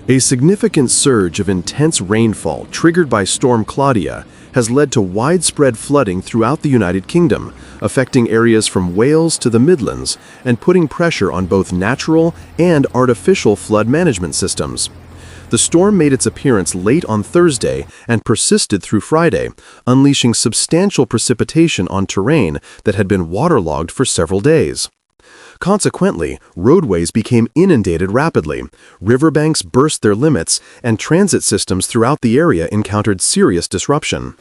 A significant surge of intense rainfall triggered by Storm Claudia has led to widespread flooding throughout the United Kingdom, affecting areas from Wales to the Midlands and putting pressure on both natural and artificial flood management systems. The storm made its appearance late on Thursday and persisted through Friday, unleashing substantial precipitation on terrain that had been waterlogged for several days. Consequently, roadways became inundated rapidly, riverbanks burst their limits, and transit systems throughout the area encountered serious disruption.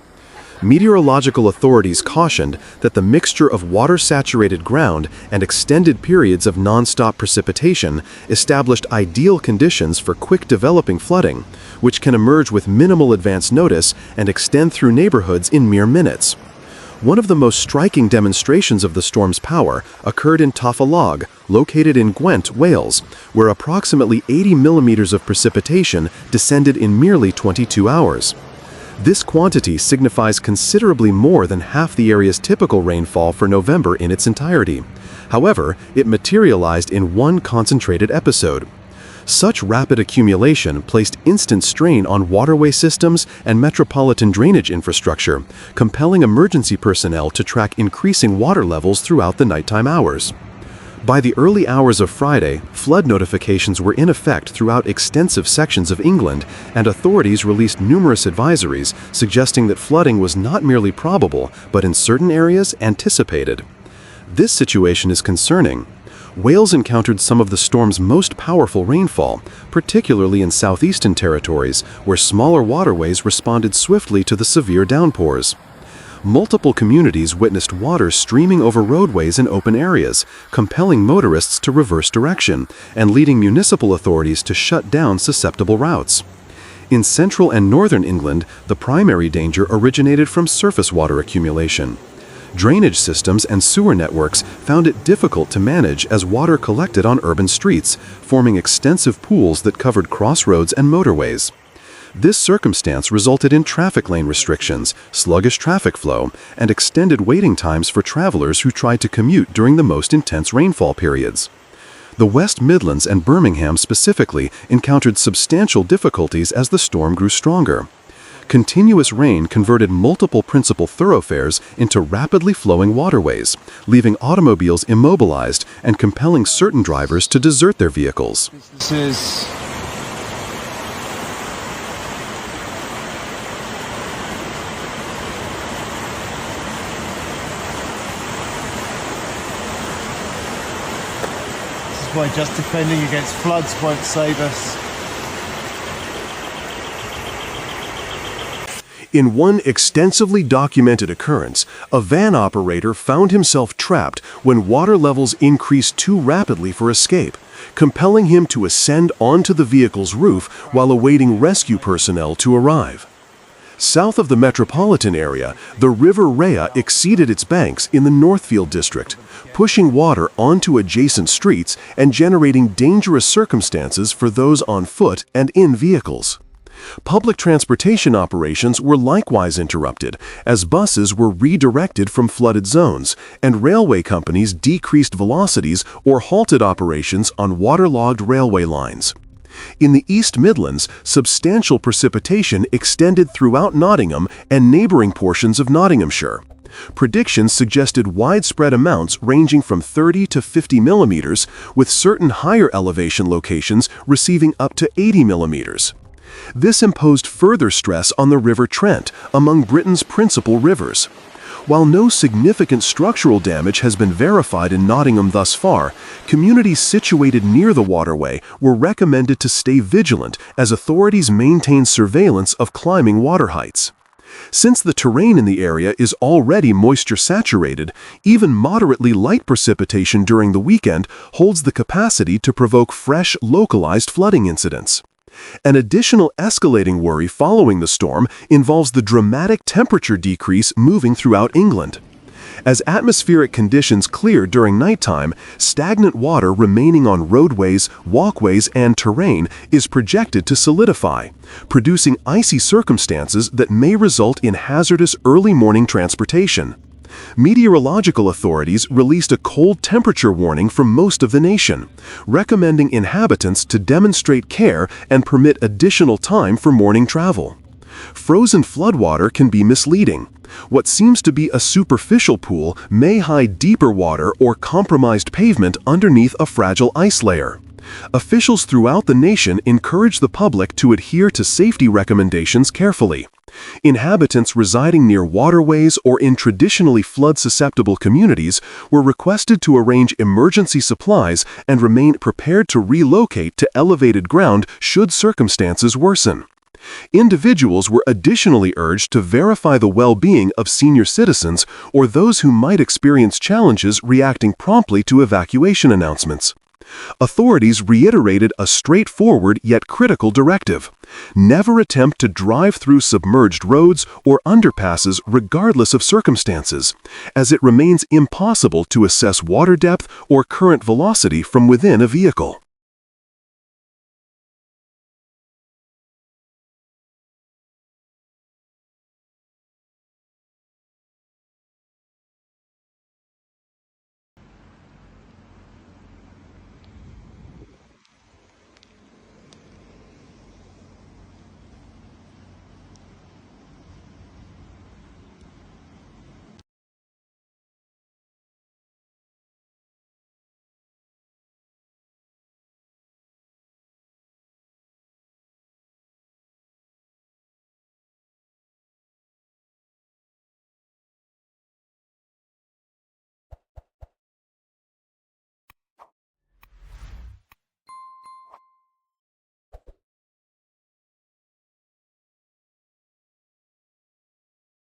Meteorological authorities cautioned that the mixture of water-saturated ground and extended periods of non-stop precipitation established ideal conditions for quick developing flooding, which can emerge with minimal advance notice and extend through neighborhoods in mere minutes. One of the most striking demonstrations of the storm's power occurred in Northfield, located in Gwent, Wales, where approximately 80 millimeters of precipitation descended in merely 22 hours. This quantity signifies considerably more than half the area's typical rainfall for November in its entirety. However, it materialized in one concentrated episode. Such rapid accumulation placed instant strain on waterway systems and metropolitan drainage infrastructure, compelling emergency personnel to track increasing water levels throughout the nighttime hours. By the early hours of Friday, flood notifications were in effect throughout extensive sections of England, and authorities released numerous advisories suggesting that flooding was not merely probable, but in certain areas anticipated. This situation is concerning. Wales encountered some of the storm's most powerful rainfall, particularly in southeastern territories, where smaller waterways responded swiftly to the severe downpours. Multiple communities witnessed water streaming over roadways and open areas, compelling motorists to reverse direction and leading municipal authorities to shut down susceptible routes. In central and northern England, the primary danger originated from surface water accumulation. Drainage systems and sewer networks found it difficult to manage as water collected on urban streets, forming extensive pools that covered crossroads and motorways. This circumstance resulted in traffic lane restrictions, sluggish traffic flow, and extended waiting times for travelers who tried to commute during the most intense rainfall periods. The West Midlands and Birmingham specifically encountered substantial difficulties as the storm grew stronger. Continuous rain converted multiple principal thoroughfares into rapidly flowing waterways, leaving automobiles immobilized and compelling certain drivers to desert their vehicles. This is why just defending against floods won't save us. In one extensively documented occurrence, a van operator found himself trapped when water levels increased too rapidly for escape, compelling him to ascend onto the vehicle's roof while awaiting rescue personnel to arrive. South of the metropolitan area, the River Rea exceeded its banks in the Northfield district, pushing water onto adjacent streets and generating dangerous circumstances for those on foot and in vehicles. Public transportation operations were likewise interrupted as buses were redirected from flooded zones and railway companies decreased velocities or halted operations on waterlogged railway lines. In the East Midlands, substantial precipitation extended throughout Nottingham and neighboring portions of Nottinghamshire. Predictions suggested widespread amounts ranging from 30 to 50 millimeters, with certain higher elevation locations receiving up to 80 millimeters. This imposed further stress on the River Trent, among Britain's principal rivers. While no significant structural damage has been verified in Nottingham thus far, communities situated near the waterway were recommended to stay vigilant as authorities maintain surveillance of climbing water heights. Since the terrain in the area is already moisture-saturated, even moderately light precipitation during the weekend holds the capacity to provoke fresh, localized flooding incidents. An additional escalating worry following the storm involves the dramatic temperature decrease moving throughout England. As atmospheric conditions clear during nighttime, stagnant water remaining on roadways, walkways, and terrain is projected to solidify, producing icy circumstances that may result in hazardous early morning transportation. Meteorological authorities released a cold temperature warning for most of the nation, recommending inhabitants to demonstrate care and permit additional time for morning travel. Frozen floodwater can be misleading. What seems to be a superficial pool may hide deeper water or compromised pavement underneath a fragile ice layer. Officials throughout the nation encourage the public to adhere to safety recommendations carefully. Inhabitants residing near waterways or in traditionally flood-susceptible communities were requested to arrange emergency supplies and remain prepared to relocate to elevated ground should circumstances worsen. Individuals were additionally urged to verify the well-being of senior citizens or those who might experience challenges reacting promptly to evacuation announcements. Authorities reiterated a straightforward yet critical directive: never attempt to drive through submerged roads or underpasses regardless of circumstances, as it remains impossible to assess water depth or current velocity from within a vehicle.